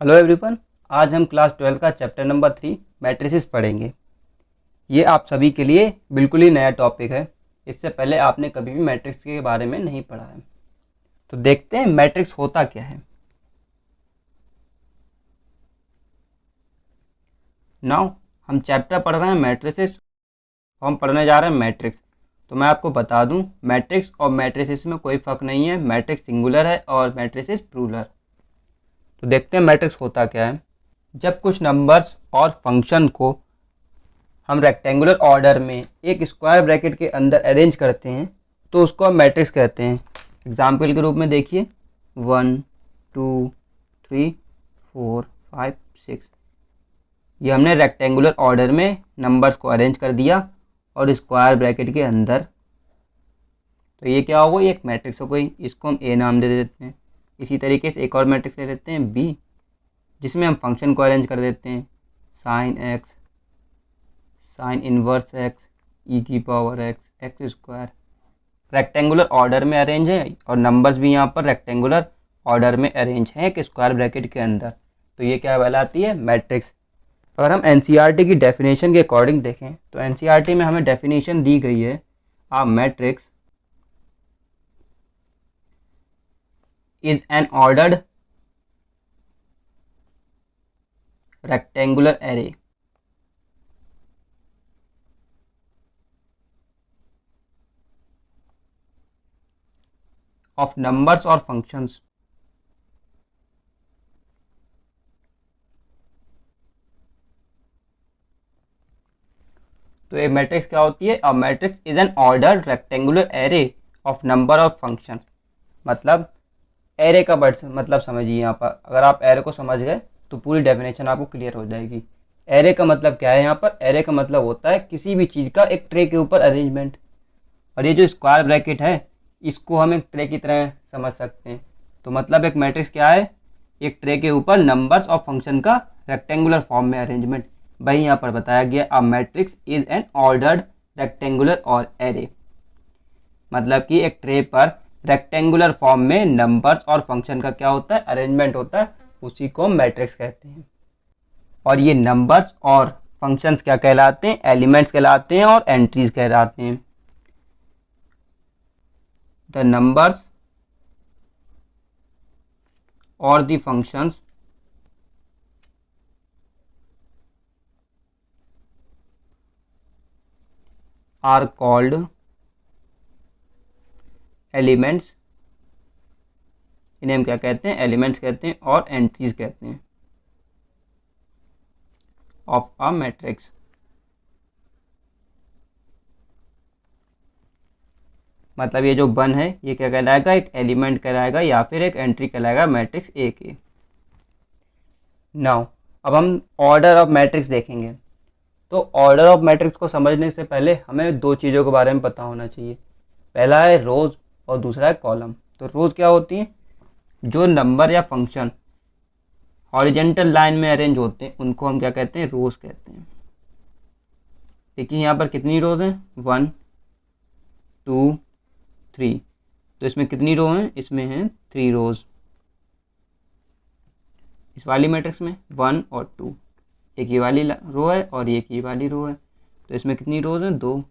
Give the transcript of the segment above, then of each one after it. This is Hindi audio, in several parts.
Hello everyone. आज हम क्लास 12 का चैप्टर नंबर 3 मैट्रिसेस पढ़ेंगे। ये आप सभी के लिए बिल्कुल ही नया टॉपिक है। इससे पहले आपने कभी भी मैट्रिक्स के बारे में नहीं पढ़ा है। तो देखते हैं मैट्रिक्स होता क्या है। नाउ हम चैप्टर पढ़ रहे हैं मैट्रिसेस। हम पढ़ने जा रहे हैं मैट्रिक्स। तो मैं आपको बता दूं, मैट्रिक्स और मैट्रिसेस में कोई फ़र्क नहीं है। मैट्रिक्स सिंगुलर है और मैट्रिसेस प्लूरल। तो देखते हैं मैट्रिक्स होता क्या है। जब कुछ नंबर्स और फंक्शन को हम रेक्टेंगुलर ऑर्डर में एक स्क्वायर ब्रैकेट के अंदर अरेंज करते हैं तो उसको हम मैट्रिक्स कहते हैं। एग्जाम्पल के रूप में देखिए 1 2 3 4 5 6। ये हमने रेक्टेंगुलर ऑर्डर में नंबर्स को अरेंज कर दिया और स्क्वायर ब्रैकेट के अंदर। तो ये क्या होगा, ये एक मैट्रिक्स हो गई। इसको हम ए नाम दे देते हैं। इसी तरीके से एक और मैट्रिक्स ले लेते हैं बी, जिसमें हम फंक्शन को अरेंज कर देते हैं sine x, sine inverse x, e की power x, x square. Rectangular order में अरेंज है और नंबर्स भी यहाँ पर रेक्टेंगुलर ऑर्डर में अरेंज हैं एक स्क्वायर ब्रैकेट के अंदर। तो ये क्या कहलाती है, मैट्रिक्स। अगर हम एनसीईआरटी की डेफिनेशन के अकॉर्डिंग देखें तो एनसीईआरटी में हमें डेफिनेशन दी गई है, a matrix is an ordered rectangular array of numbers or functions तो ये मैट्रिक्स क्या होती है, a matrix is an ordered rectangular array of number of function. मतलब एरे का मतलब समझिए। यहाँ पर अगर आप एरे को समझ गए तो पूरी डेफिनेशन आपको क्लियर हो जाएगी। एरे का मतलब क्या है, यहाँ पर एरे का मतलब होता है किसी भी चीज़ का एक ट्रे के ऊपर अरेंजमेंट। और ये जो स्क्वायर ब्रैकेट है इसको हम एक ट्रे की तरह समझ सकते हैं। तो मतलब एक मैट्रिक्स क्या है, एक ट्रे के ऊपर नंबर्स और फंक्शन का रेक्टेंगुलर फॉर्म में अरेंजमेंट। वही यहाँ पर बताया गया, a matrix is an ordered rectangular और एरे। मतलब कि एक ट्रे पर रेक्टेंगुलर फॉर्म में नंबर्स और फंक्शन का क्या होता है, अरेंजमेंट होता है। उसी को हम मैट्रिक्स कहते हैं। और ये नंबर्स और फंक्शंस क्या कहलाते हैं, एलिमेंट्स कहलाते हैं और एंट्रीज कहलाते हैं। द नंबर्स और the functions are called elements. इन्हें हम क्या कहते हैं, एलिमेंट्स कहते हैं और एंट्रीज कहते हैं ऑफ अ मैट्रिक्स। मतलब ये जो वन है ये क्या कहलाएगा, एक एलिमेंट कहलाएगा या फिर एक एंट्री कहलाएगा मैट्रिक्स ए के। नाउ अब हम ऑर्डर ऑफ मैट्रिक्स देखेंगे। तो ऑर्डर ऑफ मैट्रिक्स को समझने से पहले हमें दो चीज़ों के बारे में पता होना चाहिए। पहला है रोज और दूसरा है कॉलम। तो रोज क्या होती हैं, जो नंबर या फंक्शन हॉरिजेंटल लाइन में अरेंज होते हैं उनको हम क्या कहते हैं, रोज कहते हैं। देखिए यहाँ पर कितनी रोज हैं, 1 2 3। तो इसमें कितनी रो हैं, इसमें हैं 3 रोज। इस वाली मैट्रिक्स में 1 और 2, एक ये वाली रो है और एक ये वाली रो है। तो इसमें कितनी रोज हैं, 2।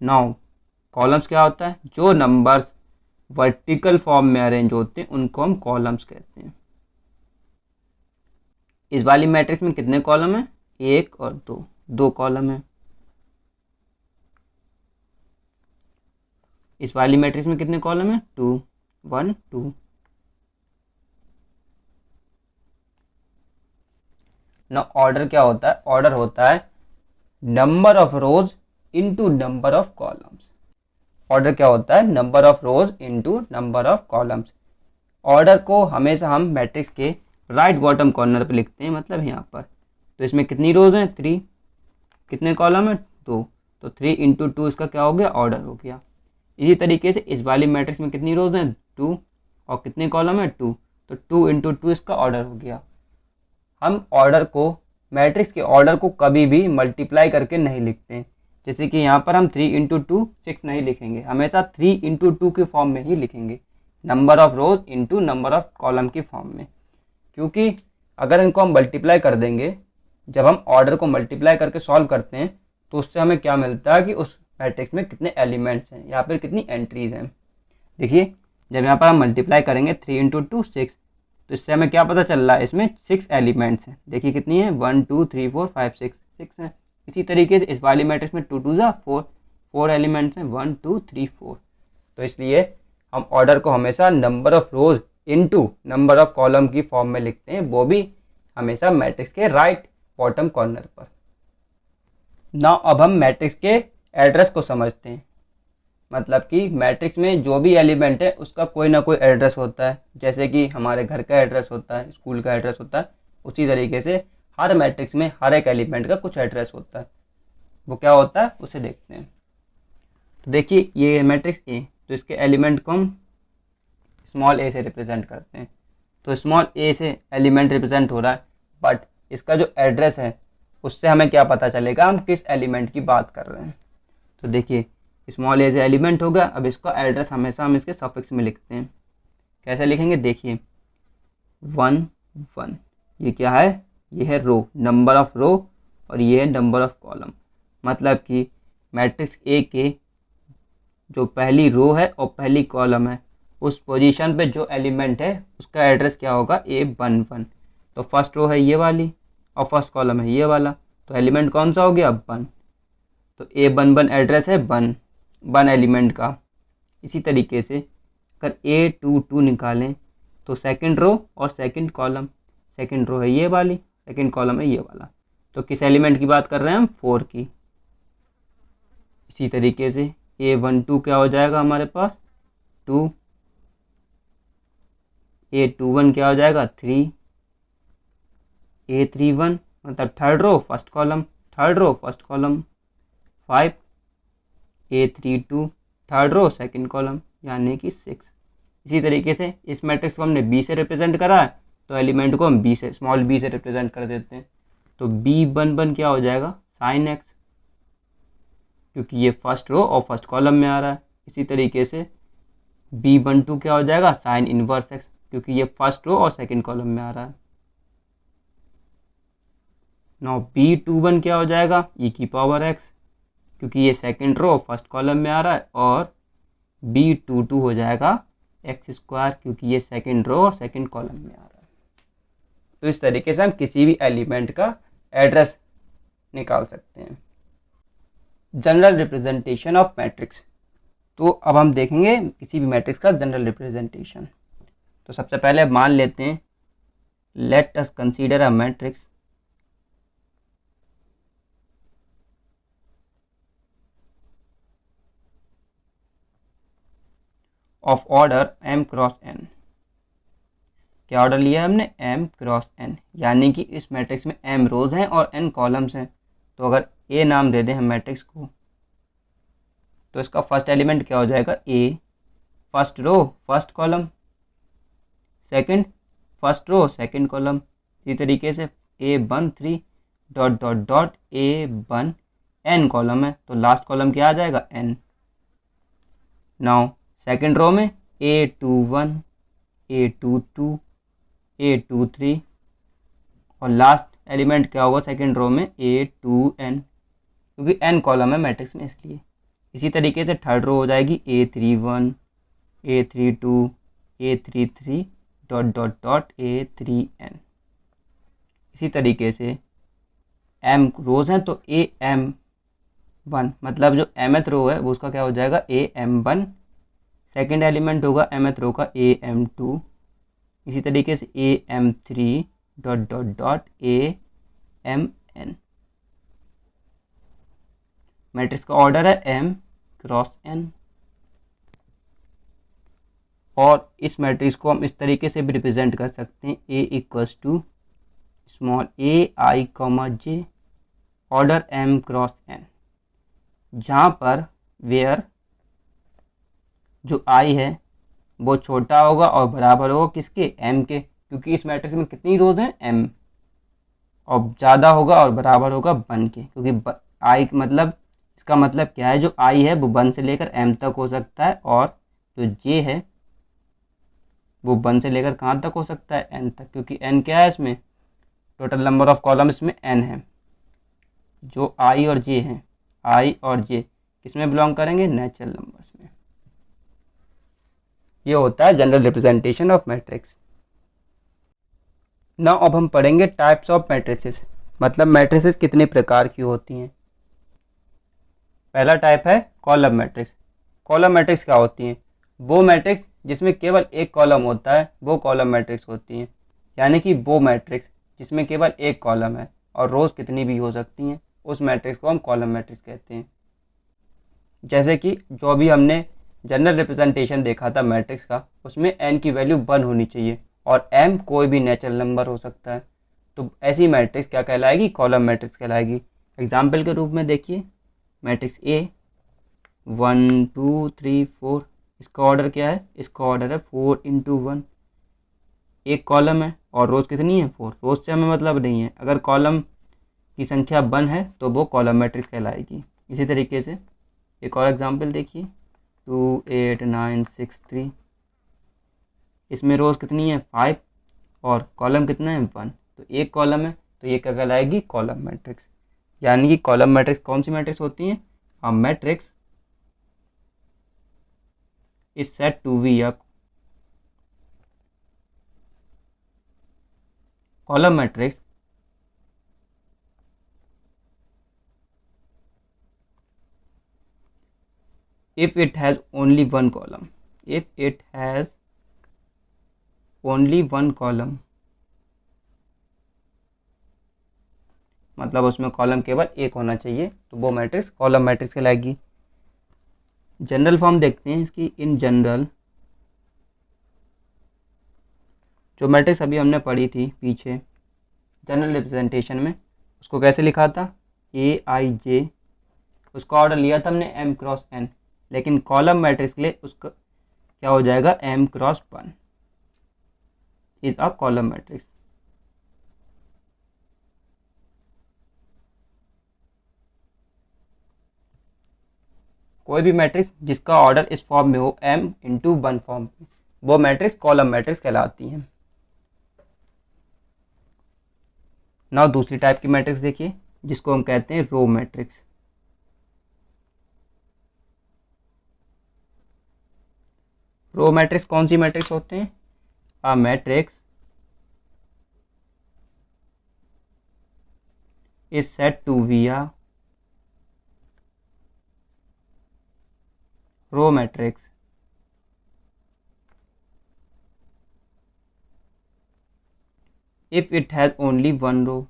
नाउ कॉलम्स क्या होता है, जो नंबर्स वर्टिकल फॉर्म में अरेंज होते हैं उनको हम कॉलम्स कहते हैं। इस वाली मैट्रिक्स में कितने कॉलम हैं, 1 और 2, 2 कॉलम हैं। इस वाली मैट्रिक्स में कितने कॉलम हैं, 2 1 2। ना ऑर्डर क्या होता है, ऑर्डर होता है number of rose into number of columns. Order क्या होता है, number of rose into number of columns. Order को हमेशा हम मैट्रिक्स के राइट बॉटम कॉर्नर पे लिखते हैं, मतलब यहाँ पर। तो इसमें कितनी रोज हैं, 3। कितने कॉलम हैं, 2। तो 3 इंटू 2 इसका क्या हो गया, ऑर्डर हो गया। इसी तरीके से इस वाली मैट्रिक्स में कितनी रोज हैं, 2 और कितने कॉलम है, 2। तो 2 इंटू 2 इसका ऑर्डर हो गया। हम ऑर्डर को, मैट्रिक्स के ऑर्डर को कभी भी मल्टीप्लाई करके नहीं लिखते। जैसे कि यहाँ पर हम 3 इंटू 2 6 नहीं लिखेंगे, हमेशा 3 इंटू 2 के फॉर्म में ही लिखेंगे। Number of rose into number of column की फॉर्म में, क्योंकि अगर इनको हम मल्टीप्लाई कर देंगे, जब हम ऑर्डर को मल्टीप्लाई करके सॉल्व करते हैं तो उससे हमें क्या मिलता है कि उस मैट्रिक्स में कितने एलिमेंट्स हैं या फिर कितनी एंट्रीज हैं। देखिए जब यहाँ पर हम मल्टीप्लाई करेंगे 3 इंटू 2 6, तो इससे हमें क्या पता चल रहा है, इसमें 6 एलिमेंट्स हैं। देखिए कितनी है, 1 2 3 4 5 6 है। इसी तरीके से इस वाली मैट्रिक्स में 2 2 जा 4 एलिमेंट्स हैं, 1 2 3 4। तो इसलिए हम ऑर्डर को हमेशा number of rose into number of column की फॉर्म में लिखते हैं, वो भी हमेशा मैट्रिक्स के राइट बॉटम कॉर्नर पर। नाउ अब हम मैट्रिक्स के एड्रेस को समझते हैं। मतलब कि मैट्रिक्स में जो भी एलिमेंट है उसका कोई ना कोई एड्रेस होता है, जैसे कि हमारे घर का एड्रेस होता है, स्कूल का एड्रेस होता है, उसी तरीके से हर मैट्रिक्स में हर एक एलिमेंट का कुछ एड्रेस होता है। वो क्या होता है उसे देखते हैं। तो देखिए ये मैट्रिक्स ए, तो इसके एलिमेंट को हम स्मॉल ए से रिप्रेजेंट करते हैं। तो स्मॉल ए से एलिमेंट रिप्रेजेंट हो रहा है, बट इसका जो एड्रेस है उससे हमें क्या पता चलेगा हम किस एलिमेंट की बात कर रहे हैं। तो देखिए स्मॉल ए से एलिमेंट होगा, अब इसका एड्रेस हमेशा हम इसके सफिक्स में लिखते हैं। कैसे लिखेंगे, देखिए 1 1, ये क्या है, ये है रो, नंबर ऑफ रो, और ये है नंबर ऑफ कॉलम। मतलब कि मैट्रिक्स ए के जो पहली रो है और पहली कॉलम है उस पोजीशन पे जो एलिमेंट है उसका एड्रेस क्या होगा, A11 1। तो फर्स्ट रो है ये वाली और फर्स्ट कॉलम है ये वाला, तो एलिमेंट कौन सा हो गया, 1। तो A11 एड्रेस है 1 एलिमेंट का। इसी तरीके से अगर A22 निकालें तो सेकंड रो और सेकंड कॉलम, सेकंड रो है ये वाली, सेकंड कॉलम है ये वाला, तो किस एलिमेंट की बात कर रहे हैं हम, 4 की। इसी तरीके से A12 क्या हो जाएगा हमारे पास, 2, A21 क्या हो जाएगा, 3, A31 मतलब third row first column, third row first column, 5, A32 third row second column यानी कि 6। इसी तरीके से इस मैट्रिक्स को हमने बी से रिप्रेजेंट करा है, तो एलिमेंट को हम बी से, स्मॉल बी से रिप्रेजेंट कर देते हैं। तो B11 क्या हो जाएगा, साइन एक्स, क्योंकि ये फर्स्ट रो और फर्स्ट कॉलम में आ रहा है। इसी तरीके से B12 क्या हो जाएगा, साइन इनवर्स एक्स, क्योंकि ये फर्स्ट रो और सेकंड कॉलम में आ रहा है। नाउ B21 क्या हो जाएगा, e की पावर x, क्योंकि ये सेकंड रो फर्स्ट कॉलम में आ रहा है। और B22 हो जाएगा x स्क्वायर, क्योंकि ये सेकंड रो और सेकंड कॉलम में आ रहा है। तो इस तरीके से हम किसी भी एलिमेंट का एड्रेस निकाल सकते हैं। जनरल रिप्रेजेंटेशन ऑफ मैट्रिक्स, तो अब हम देखेंगे किसी भी मैट्रिक्स का जनरल रिप्रेजेंटेशन। तो सबसे पहले मान लेते हैं, let us consider a matrix of order m cross n। क्या ऑर्डर लिया है हमने, m क्रॉस n, यानी कि इस मैट्रिक्स में m रोज हैं और n कॉलम्स हैं। तो अगर a नाम दे दें हम मैट्रिक्स को, तो इसका फर्स्ट एलिमेंट क्या हो जाएगा, a, first row first column, second first row second column. इसी तरीके से A13 dot dot dot A1 n column है, तो लास्ट कॉलम क्या आ जाएगा, n। नाउ सेकंड रो में A21 A22 A23 और लास्ट एलिमेंट क्या होगा सेकंड रो में, A2n, क्योंकि n कॉलम है मैट्रिक्स में इसलिए। इसी तरीके से थर्ड रो हो जाएगी A31 A32 A33 dot dot dot A3n। इसी तरीके से m रोज हैं तो AM1, मतलब जो mth रो है वो उसका क्या हो जाएगा, AM1। सेकंड एलिमेंट होगा mth रो का AM2। इसी तरीके से AM3 dot dot dot AMN। Matrix का ऑर्डर है m क्रॉस n। और इस मैट्रिक्स को हम इस तरीके से भी रिप्रेजेंट कर सकते हैं, A equals to small ai, j, order m cross n, जहाँ पर वेयर जो i है वो छोटा होगा और बराबर होगा किसके, m के, क्योंकि इस मैट्रिक्स में कितनी रोज हैं, m, और ज़्यादा होगा और बराबर होगा 1 के, क्योंकि i मतलब, इसका मतलब क्या है, जो i है वो 1 से लेकर m तक हो सकता है, और जो j है वो 1 से लेकर कहाँ तक हो सकता है, n तक, क्योंकि n क्या है इसमें, टोटल नंबर ऑफ कॉलम्स में n है। जो i और j हैं, i और j किस में बिलोंग करेंगे, नेचुरल नंबर्स में। ये होता है general representation of matrix. Now अब हम पढ़ेंगे टाइप्स ऑफ मैट्रिसेस, मतलब मैट्रिसेस कितने प्रकार की होती हैं। पहला टाइप है कॉलम मैट्रिक्स। कॉलम मैट्रिक्स क्या होती हैं, वो मैट्रिक्स जिसमें केवल एक कॉलम होता है वो कॉलम मैट्रिक्स होती हैं। यानी कि वो मैट्रिक्स जिसमें केवल एक कॉलम है और रोज़ कितनी भी हो सकती हैं, उस मैट्रिक्स को हम कॉलम मैट्रिक्स कहते हैं। जैसे कि जो अभी हमने जनरल रिप्रेजेंटेशन देखा था मैट्रिक्स का, उसमें n की वैल्यू 1 होनी चाहिए और m कोई भी नेचुरल नंबर हो सकता है। तो ऐसी मैट्रिक्स क्या कहलाएगी, कॉलम मैट्रिक्स कहलाएगी। एग्जाम्पल के रूप में देखिए, मैट्रिक्स A 1 2 3 4, इसका ऑर्डर क्या है, इसका ऑर्डर है 4 × 1। एक कॉलम है और रोज़ कितनी है, 4। रोज़ से हमें मतलब नहीं है, अगर कॉलम की संख्या 1 है तो वो कॉलम मैट्रिक्स कहलाएगी। इसी तरीके से एक और एग्जांपल देखिए, 2 8 9 6 3, इसमें रोज़ कितनी है, 5 और कॉलम कितना है, 1। तो एक कॉलम है तो ये क्या कहलाएगी, कॉलम मैट्रिक्स। यानी कि कॉलम मैट्रिक्स कौन सी मैट्रिक्स होती हैं, a matrix is said to be a column matrix if it has only one column. If it has only one column, मतलब उसमें कॉलम केवल एक होना चाहिए, तो वो मैट्रिक्स कॉलम मैट्रिक्स कहलाएगी। जनरल फॉर्म देखते हैं इसकी। इन जनरल, जो मैट्रिक्स अभी हमने पढ़ी थी पीछे जनरल रिप्रेजेंटेशन में, उसको कैसे लिखा था, AIJ, उसका ऑर्डर लिया था हमने m × n, लेकिन कॉलम मैट्रिक्स के लिए उसका क्या हो जाएगा, m × 1 is a column matrix. कोई भी मैट्रिक्स जिसका ऑर्डर इस फॉर्म में हो, m × 1 फॉर्म में, वो मैट्रिक्स कॉलम मैट्रिक्स कहलाती हैं। नाउ दूसरी टाइप की मैट्रिक्स देखिए, जिसको हम कहते हैं रो मैट्रिक्स। रो मैट्रिक्स कौन सी मैट्रिक्स होते हैं, a matrix is said to be a row matrix if it has only one row.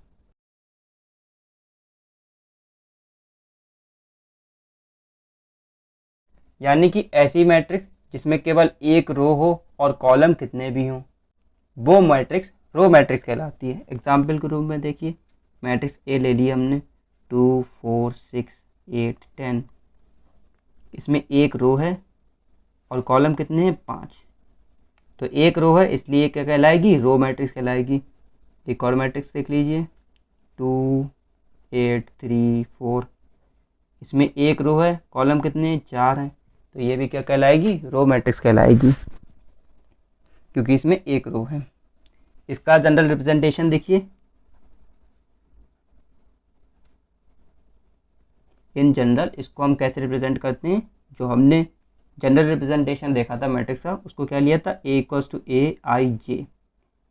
यानी कि ऐसी मैट्रिक्स जिसमें केवल एक रो हो और कॉलम कितने भी हों, वो मैट्रिक्स रो मैट्रिक्स कहलाती है। एग्जाम्पल के रूप में देखिए, मैट्रिक्स ए ले लिया हमने, 2 4 6 8 10, इसमें एक रो है और कॉलम कितने हैं, 5। तो एक रो है इसलिए क्या कहलाएगी, रो मैट्रिक्स कहलाएगी। एक और मैट्रिक्स देख लीजिए, 2 8 3 4, इसमें एक रो है, कॉलम कितने हैं, 4 हैं। तो ये भी क्या कहलाएगी, रो मैट्रिक्स कहलाएगी, क्योंकि इसमें एक रो है। इसका जनरल रिप्रेजेंटेशन देखिए, इन जनरल इसको हम कैसे रिप्रेजेंट करते हैं, जो हमने जनरल रिप्रेजेंटेशन देखा था मैट्रिक्स का, उसको क्या लिया था, A = AIJ।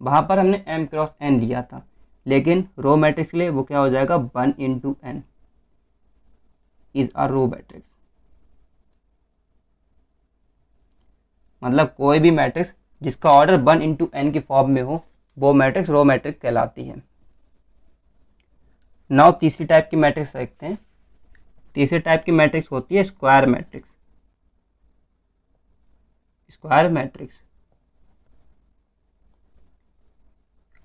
वहाँ पर हमने m × n लिया था, लेकिन रो मैट्रिक्स के लिए वो क्या हो जाएगा, 1 × n is a row matrix. मतलब कोई भी मैट्रिक्स जिसका ऑर्डर 1 × n की फॉर्म में हो, वो मैट्रिक्स रो मैट्रिक्स कहलाती है। नाउ तीसरी टाइप की मैट्रिक्स देखते हैं। तीसरी टाइप की मैट्रिक्स होती है स्क्वायर मैट्रिक्स। स्क्वायर मैट्रिक्स,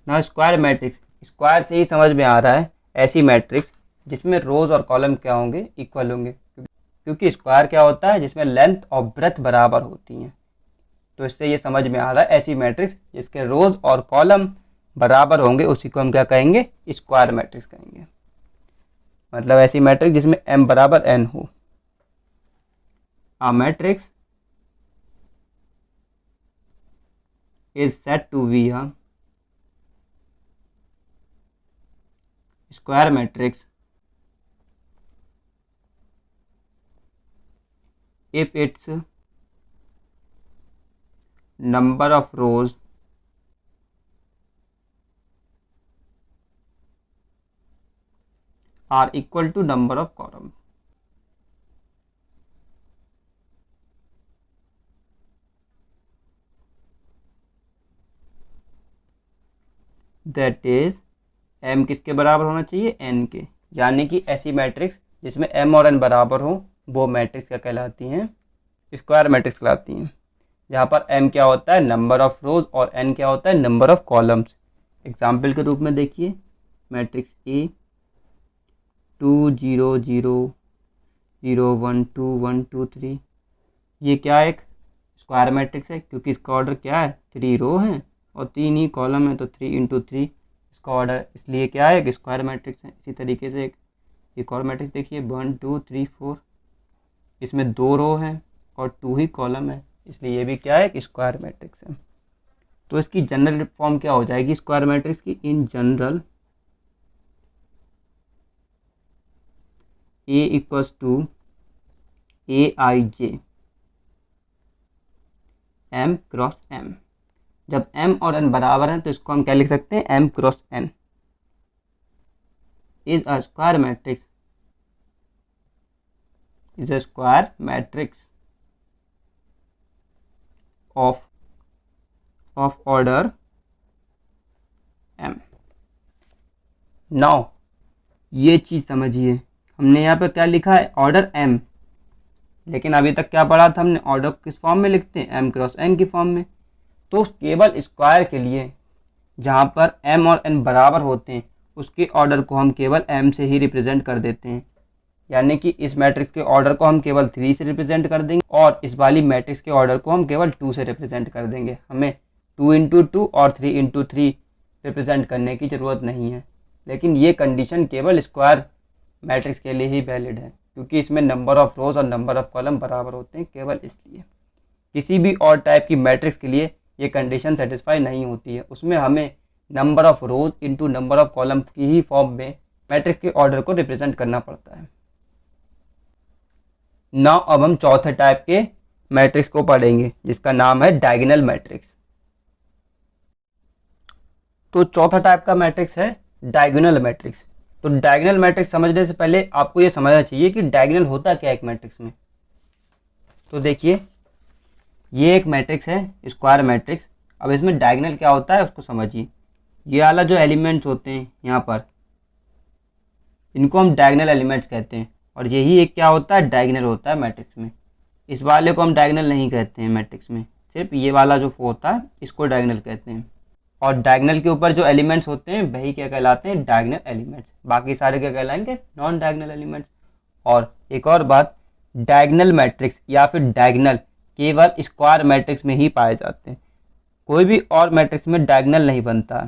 ना स्क्वायर मैट्रिक्स, स्क्वायर से ही समझ में आ रहा है, ऐसी मैट्रिक्स जिसमें रोज और कॉलम क्या होंगे, इक्वल होंगे, क्योंकि स्क्वायर क्या होता है, जिसमें लेंथ और ब्रेथ बराबर होती हैं। तो इससे ये समझ में आ रहा है, ऐसी मैट्रिक्स जिसके रोज और कॉलम बराबर होंगे उसी को हम क्या कहेंगे, स्क्वायर मैट्रिक्स कहेंगे। मतलब ऐसी मैट्रिक्स जिसमें m = n हो। A matrix is said to be a square matrix if its number of rows are equal to number of columns. That is m किसके बराबर होना चाहिए, n के। यानी कि ऐसी मैट्रिक्स जिसमें m और n बराबर हो वो मैट्रिक्स क्या कहलाती हैं, स्क्वायर मैट्रिक्स कहलाती हैं। जहाँ पर m क्या होता है, नंबर ऑफ रोज, और n क्या होता है, नंबर ऑफ कॉलम्स। एग्जाम्पल के रूप में देखिए, मैट्रिक्स A 2 0 0 0 1 2 1 2 3, ये क्या एक स्क्वायर मैट्रिक्स है क्योंकि इसका ऑर्डर क्या है, 3 रो है और 3 ही कॉलम है, तो 3 इंटू 3 इसका ऑर्डर, इसलिए क्या है, एक स्क्वायर मैट्रिक्स है। इसी तरीके से एक और मैट्रिक्स देखिए 1 2 3 4, इसमें 2 रो है और 2 ही कॉलम है, इसलिए ये भी क्या है, एक स्क्वायर मैट्रिक्स है। तो इसकी जनरल फॉर्म क्या हो जाएगी स्क्वायर मैट्रिक्स की, in general A equals to AIJ M cross M। जब m और n बराबर हैं तो इसको हम क्या लिख सकते हैं, m cross n is a square matrix, is a square matrix of order m। Now ये चीज समझिए, हमने यहाँ पे क्या लिखा है, ऑर्डर m, लेकिन अभी तक क्या पढ़ा था हमने, ऑर्डर किस फॉर्म में लिखते हैं, m क्रॉस n की फॉर्म में। तो केवल स्क्वायर के लिए जहाँ पर m और n बराबर होते हैं उसके ऑर्डर को हम केवल m से ही रिप्रेजेंट कर देते हैं। यानी कि इस मैट्रिक्स के ऑर्डर को हम केवल 3 से रिप्रेजेंट कर देंगे और इस वाली मैट्रिक्स के ऑर्डर को हम केवल 2 से रिप्रेजेंट कर देंगे। हमें 2 इंटू 2 और 3 इंटू 3 रिप्रेजेंट करने की ज़रूरत नहीं है। लेकिन ये कंडीशन केवल स्क्वायर मैट्रिक्स के लिए ही वैलिड है क्योंकि इसमें नंबर ऑफ रोज और नंबर ऑफ कॉलम बराबर होते हैं, केवल इसलिए। किसी भी और टाइप की मैट्रिक्स के लिए ये कंडीशन सेटिस्फाई नहीं होती है, उसमें हमें number of rose into number of column की ही फॉर्म में मैट्रिक्स के ऑर्डर को रिप्रेजेंट करना पड़ता है। नाउ अब हम चौथे टाइप के मैट्रिक्स को पढ़ेंगे जिसका नाम है डायगोनल मैट्रिक्स। तो चौथा टाइप का मैट्रिक्स है डायगोनल मैट्रिक्स। तो डायगोनल मैट्रिक्स समझने से पहले आपको ये समझना चाहिए कि डायगोनल होता क्या है एक मैट्रिक्स में। तो देखिए, ये एक मैट्रिक्स है स्क्वायर मैट्रिक्स। अब इसमें डायगोनल क्या होता है उसको समझिए। ये वाला जो एलिमेंट्स होते हैं यहाँ पर, इनको हम डायगोनल एलिमेंट्स कहते हैं और यही एक क्या होता है, डायगोनल होता है मैट्रिक्स में। इस वाले को हम डायगोनल नहीं कहते हैं मैट्रिक्स में, सिर्फ ये वाला जो होता है इसको डायगोनल कहते हैं। और डायगोनल के ऊपर जो एलिमेंट्स होते हैं वही क्या कहलाते हैं, डायगोनल एलिमेंट्स। बाकी सारे क्या कहलाएंगे, नॉन डायगोनल एलिमेंट्स। और एक और बात, डायगोनल मैट्रिक्स या फिर डायगोनल केवल स्क्वायर मैट्रिक्स में ही पाए जाते हैं, कोई भी और मैट्रिक्स में डायगोनल नहीं बनता।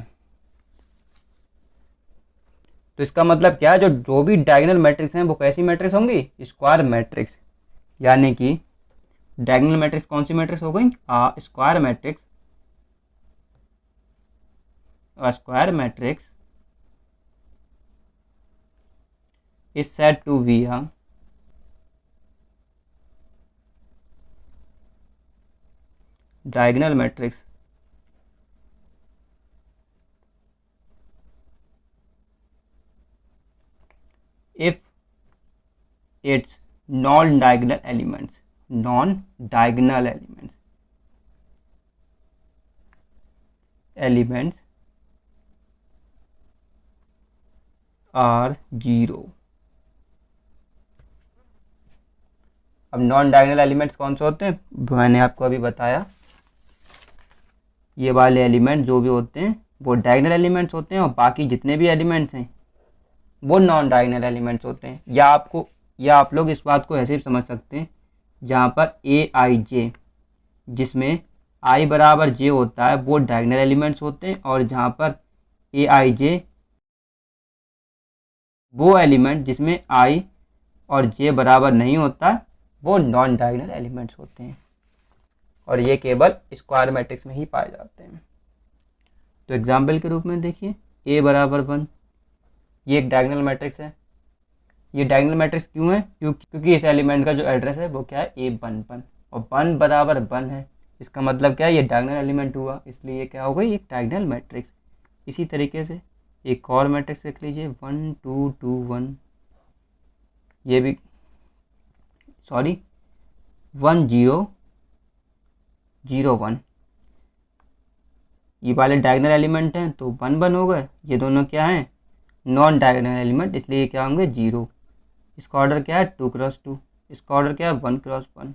तो इसका मतलब क्या है, जो भी डायगोनल मैट्रिक्स हैं वो कैसी मैट्रिक्स होंगी, स्क्वायर मैट्रिक्स। यानी कि डायगोनल मैट्रिक्स कौन सी मैट्रिक्स हो गई, square matrix. Square matrix is said to be a diagonal matrix if its non-diagonal elements are zero. अब नॉन डायगोनल एलिमेंट्स कौन से होते हैं, मैंने आपको अभी बताया। ये वाले एलिमेंट जो भी होते हैं वो डायगोनल एलिमेंट्स होते हैं और बाकी जितने भी एलिमेंट्स हैं वो नॉन डायगोनल एलिमेंट्स होते हैं। या आप लोग इस बात को ऐसे भी समझ सकते हैं, जहाँ पर AIJ जिसमें I बराबर J होता है वो डायगोनल एलिमेंट्स होते हैं, और जहाँ पर AIJ वो एलिमेंट जिसमें I और J बराबर नहीं होता वो नॉन डायगोनल एलिमेंट्स होते हैं। और ये केवल स्क्वायर मैट्रिक्स में ही पाए जाते हैं। तो एग्जाम्पल के रूप में देखिए A बराबर 1, ये एक डायगोनल मैट्रिक्स है। ये डायगोनल मैट्रिक्स क्यों है? क्योंकि इस एलिमेंट का जो एड्रेस है वो क्या है, A11, और 1 बराबर 1 है। इसका मतलब क्या है, ये डायगोनल एलिमेंट हुआ, इसलिए ये क्या हो गई, एक डायगोनल मैट्रिक्स। इसी तरीके से एक और मैट्रिक्स लिख लीजिए 1 2 2 1, ये भी 1 0 0 1, ये वाले डायगोनल एलिमेंट हैं तो 1 1 हो गए। ये दोनों क्या हैं, नॉन डायगोनल एलिमेंट, इसलिए क्या होंगे, 0। इसका ऑर्डर क्या है, 2 क्रॉस 2, इसका ऑर्डर क्या है, 1 क्रॉस 1।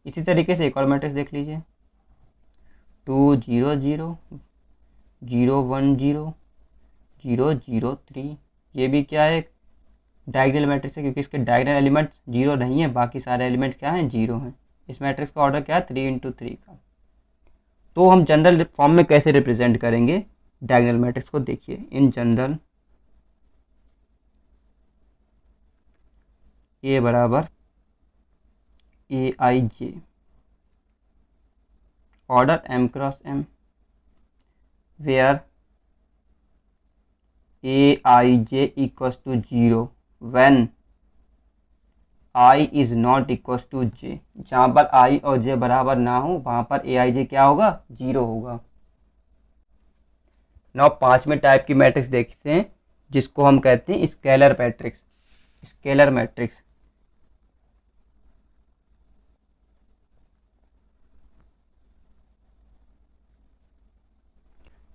इसी तरीके से एक और मैट्रिक्स देख लीजिए 2 0 0 0 1 0 0 0 3, ये भी क्या है, डायगोनल मैट्रिक्स है, क्योंकि इसके डायगोनल एलिमेंट 0 नहीं है, बाकी सारे एलिमेंट्स क्या हैं, 0 हैं। इस मैट्रिक्स का ऑर्डर क्या है, 3 × 3 का। तो हम जनरल फॉर्म में कैसे रिप्रेजेंट करेंगे डायगोनल मैट्रिक्स को, देखिए इन जनरल A बराबर AIJ, order M cross M, where AIJ equals to 0 when I is not equals to J। जहाँ पर I और J बराबर ना हो वहाँ पर AIJ क्या होगा, 0 होगा। नाउ पांचवें टाइप की मैट्रिक्स देखते हैं जिसको हम कहते हैं scalar matrix. Scalar matrix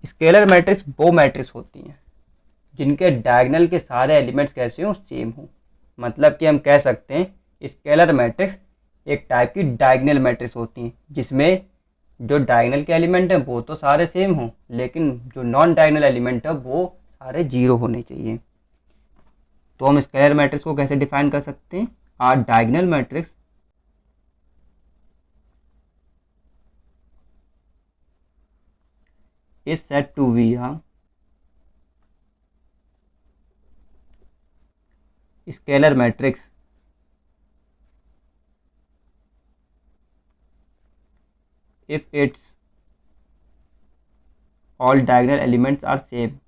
scalar matrix वो मैट्रिक्स होती हैं जिनके डायगोनल के सारे एलिमेंट्स कैसे हो, सेम हो। मतलब कि हम कह सकते हैं स्केलर मैट्रिक्स एक टाइप की डायगोनल मैट्रिक्स होती हैं जिसमें जो डायगोनल के एलिमेंट हैं वो तो सारे सेम हों, लेकिन जो नॉन डायगोनल एलिमेंट है वो सारे 0 होने चाहिए। तो हम स्केलर मैट्रिक्स को कैसे डिफाइन कर सकते हैं, are diagonal matrix is said to be a scalar matrix if its all diagonal elements are same,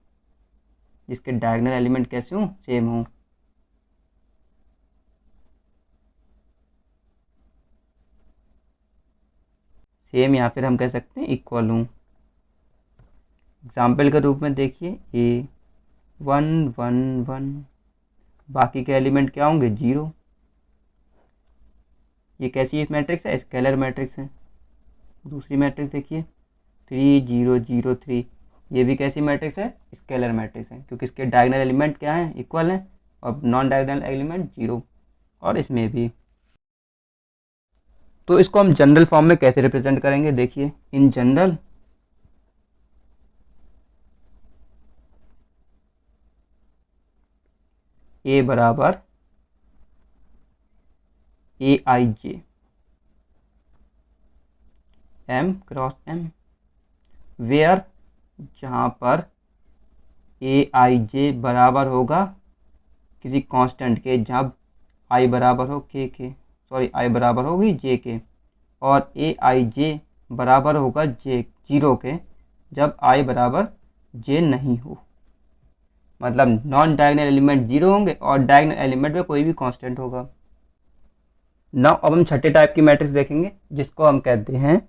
जिसके डायगोनल एलिमेंट कैसे हों, सेम हों। सेम या फिर हम कह सकते हैं इक्वल हों। एग्जाम्पल के रूप में देखिए A 1 1 1, बाकी के एलिमेंट क्या होंगे, 0। ये कैसी मैट्रिक्स है, स्केलर मैट्रिक्स है। दूसरी मैट्रिक्स देखिए 3 0 0 3, ये भी कैसी मैट्रिक्स है, स्केलर मैट्रिक्स है, क्योंकि इसके डायगोनल एलिमेंट क्या हैं, इक्वल हैं, और नॉन डायगोनल एलिमेंट 0, और इसमें भी। तो इसको हम जनरल फॉर्म में कैसे रिप्रेजेंट करेंगे, देखिए इन जनरल A बराबर AIJ M cross M, where जहाँ पर AIJ बराबर होगा किसी कांस्टेंट के, जब I बराबर हो K के, I बराबर होगी J के, और AIJ बराबर होगा J 0 के, जब I बराबर J नहीं हो। मतलब नॉन डायगोनल एलिमेंट 0 होंगे और डायगोनल एलिमेंट में कोई भी कांस्टेंट होगा। नाउ अब हम छठे टाइप की मैट्रिक्स देखेंगे जिसको हम कहते हैं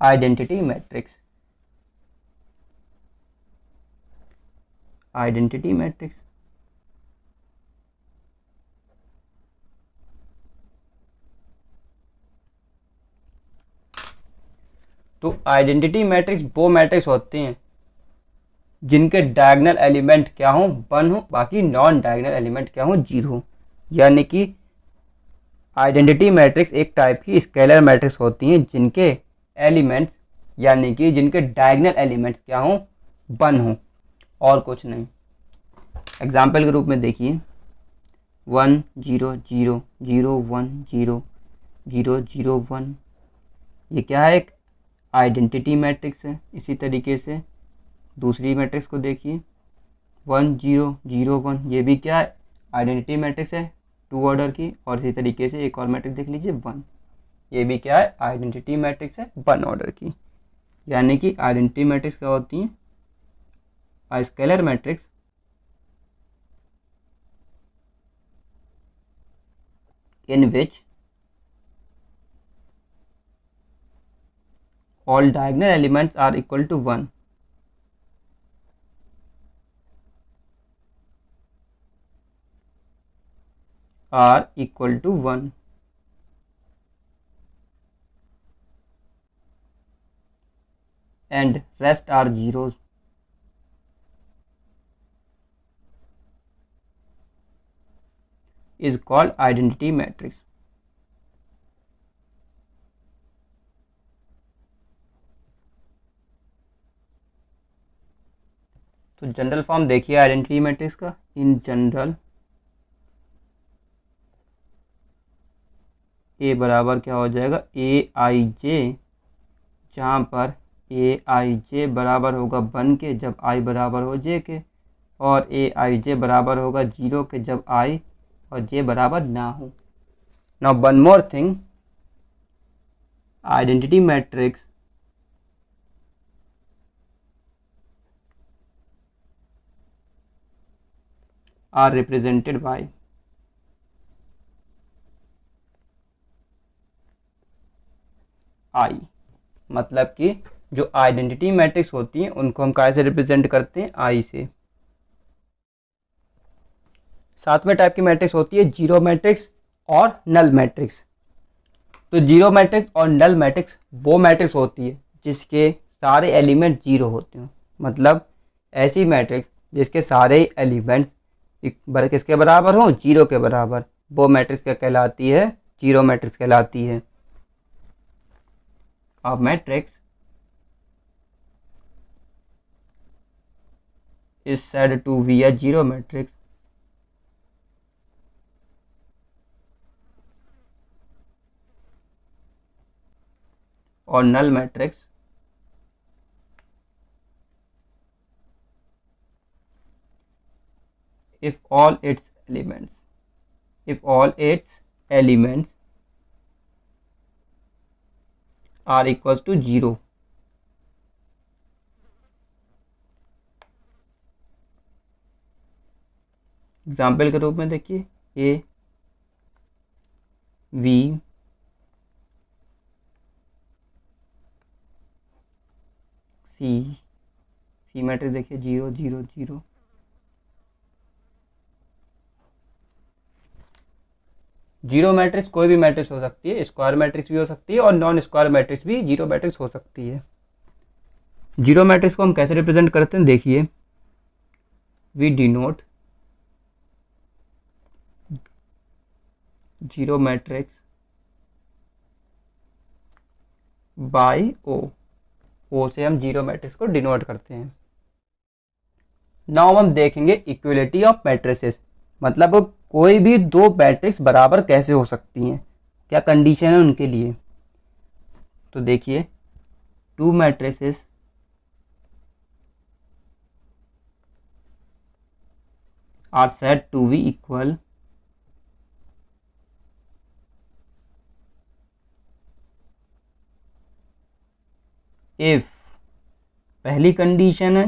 आइडेंटिटी मैट्रिक्स। आइडेंटिटी मैट्रिक्स तो आइडेंटिटी मैट्रिक्स वो मैट्रिक्स होती हैं जिनके डायगोनल एलिमेंट क्या हो, 1 हो, बाकी नॉन डायगोनल एलिमेंट क्या हो, 0। यानी कि आइडेंटिटी मैट्रिक्स एक टाइप की स्केलर मैट्रिक्स होती हैं जिनके एलिमेंट्स यानी कि जिनके डायगोनल एलिमेंट्स क्या हो, 1 हो और कुछ नहीं। एग्जाम्पल के रूप में देखिए 1 0 0 0 1 0 0 0 1, ये क्या है, एक आइडेंटिटी मैट्रिक्स है। इसी तरीके से दूसरी मैट्रिक्स को देखिए 1 0 0 1, ये भी क्या है, आइडेंटिटी मैट्रिक्स है 2 ऑर्डर की। और इसी तरीके से एक और मैट्रिक्स देख लीजिए 1। ये भी क्या है, आइडेंटिटी मैट्रिक्स है 1 ऑर्डर की। यानी कि आइडेंटिटी मैट्रिक्स क्या होती है, a scalar matrix in which all diagonal elements are equal to 1 are equal to 1 and rest are zeros is called identity matrix। तो जनरल फॉर्म देखिए आइडेंटिटी मैट्रिक्स का, इन जनरल ए बराबर क्या हो जाएगा, ए आई जे, जहाँ पर ए आई जे बराबर होगा 1 के जब आई बराबर हो जे के, और ए आई जे बराबर होगा 0 के जब आई और जे बराबर ना हो। Now one more thing, identity matrix are represented by I। मतलब कि जो आइडेंटिटी मैट्रिक्स होती हैं उनको हम कैसे रिप्रेजेंट करते हैं, आई से। सातवें टाइप की मैट्रिक्स होती है जीरो मैट्रिक्स और नल मैट्रिक्स। तो जीरो मैट्रिक्स और नल मैट्रिक्स वो मैट्रिक्स होती है जिसके सारे एलिमेंट जीरो होते हैं, मतलब ऐसी मैट्रिक्स जिसके सारे एलिमेंट्स किसके बराबर हो, जीरो के बराबर, वो मैट्रिक्स क्या कहलाती है, जीरो मैट्रिक्स कहलाती है। अब matrix is said to be a zero matrix or null matrix if all its elements are equals to zero। Example के रूप में देखिए, ए वी सी मैट्रिक्स देखिए 0 0 0। जीरो मैट्रिक्स कोई भी मैट्रिक्स हो सकती है, स्क्वायर मैट्रिक्स भी हो सकती है और नॉन स्क्वायर मैट्रिक्स भी जीरो मैट्रिक्स हो सकती है। जीरो मैट्रिक्स को हम कैसे रिप्रेजेंट करते हैं, देखिए, we denote zero matrix by O से हम जीरो मैट्रिक्स को डिनोट करते हैं। नाउ हम देखेंगे इक्वलिटी ऑफ मैट्रिसेस, मतलब कोई भी दो मैट्रिक्स बराबर कैसे हो सकती हैं, क्या कंडीशन है उनके लिए। तो देखिए, two matrices are said to be equal if, पहली कंडीशन है,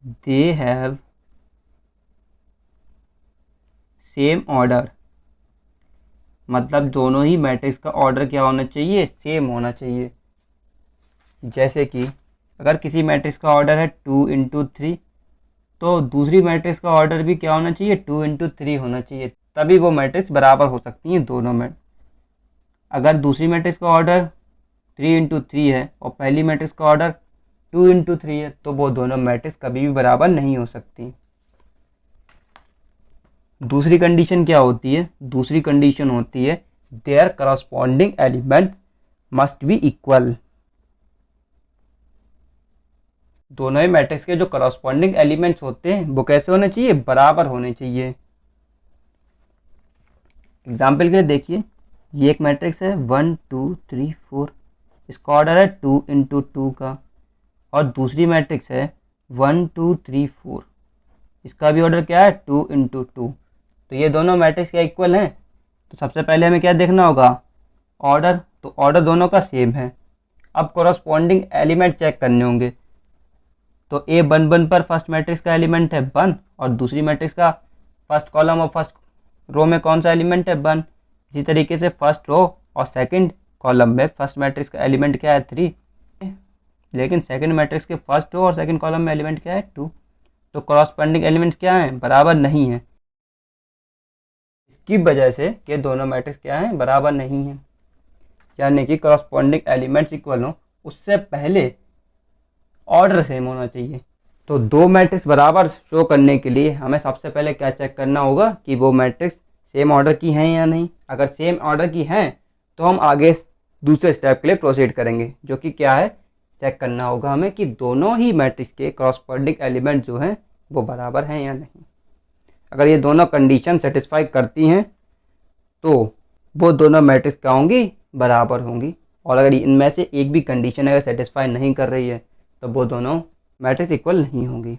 दे हैव सेम ऑर्डर, मतलब दोनों ही मैट्रिक्स का ऑर्डर क्या होना चाहिए, सेम होना चाहिए। जैसे कि अगर किसी मैट्रिक्स का ऑर्डर है 2 इंटू 3, तो दूसरी मैट्रिक्स का ऑर्डर भी क्या होना चाहिए, 2 इंटू 3 होना चाहिए, तभी वो मैट्रिक्स बराबर हो सकती हैं दोनों में। अगर दूसरी मैट्रिक्स का ऑर्डर 3 इंटू 3 है और पहली मैट्रिक्स का ऑर्डर 2 इंटू 3 है, तो वो दोनों मैट्रिक्स कभी भी बराबर नहीं हो सकती। दूसरी कंडीशन क्या होती है, दूसरी कंडीशन होती है their corresponding element must be equal. दोनों ही मैट्रिक्स के जो करस्पॉन्डिंग एलिमेंट्स होते हैं वो कैसे होने चाहिए, बराबर होने चाहिए। एग्जाम्पल के लिए देखिए, ये एक मैट्रिक्स है 1 2 3 4, इसका ऑर्डर है 2 इंटू 2 का, और दूसरी मैट्रिक्स है 1 2 3 4, इसका भी ऑर्डर क्या है 2 इंटू 2। तो ये दोनों मैट्रिक्स क्या इक्वल हैं, तो सबसे पहले हमें क्या देखना होगा, ऑर्डर। तो ऑर्डर दोनों का सेम है। अब कॉरस्पॉन्डिंग एलिमेंट चेक करने होंगे। तो A11 पर फर्स्ट मैट्रिक्स का एलिमेंट है 1 और दूसरी मैट्रिक्स का फर्स्ट कॉलम और फर्स्ट रो में कौन सा एलिमेंट है 1। इसी तरीके से फर्स्ट रो और सेकंड कॉलम में फर्स्ट मैट्रिक्स का एलिमेंट क्या है 3, लेकिन सेकंड मैट्रिक्स के फर्स्ट रो और सेकंड कॉलम में एलिमेंट क्या है 2। तो कॉरस्पॉन्डिंग एलिमेंट्स क्या हैं, बराबर नहीं है। इसकी वजह से कि दोनों मैट्रिक्स क्या हैं, बराबर नहीं है, यानी कि कॉरस्पॉन्डिंग एलिमेंट्स इक्वल हो उससे पहले ऑर्डर सेम होना चाहिए। तो दो मैट्रिक्स बराबर शो करने के लिए हमें सबसे पहले क्या चेक करना होगा कि वो मैट्रिक्स सेम ऑर्डर की हैं या नहीं। अगर सेम ऑर्डर की हैं तो हम आगे दूसरे स्टेप के लिए प्रोसीड करेंगे, जो कि क्या है, चेक करना होगा हमें कि दोनों ही मैट्रिक्स के कॉरस्पॉन्डिंग एलिमेंट जो हैं वो बराबर हैं या नहीं। अगर ये दोनों कंडीशन सेटिस्फाई करती हैं तो वो दोनों मैट्रिक्स क्या होंगी, बराबर होंगी। और अगर इनमें से एक भी कंडीशन अगर सेटिस्फाई नहीं कर रही है तो वो दोनों मैट्रिक्स इक्वल नहीं होंगी।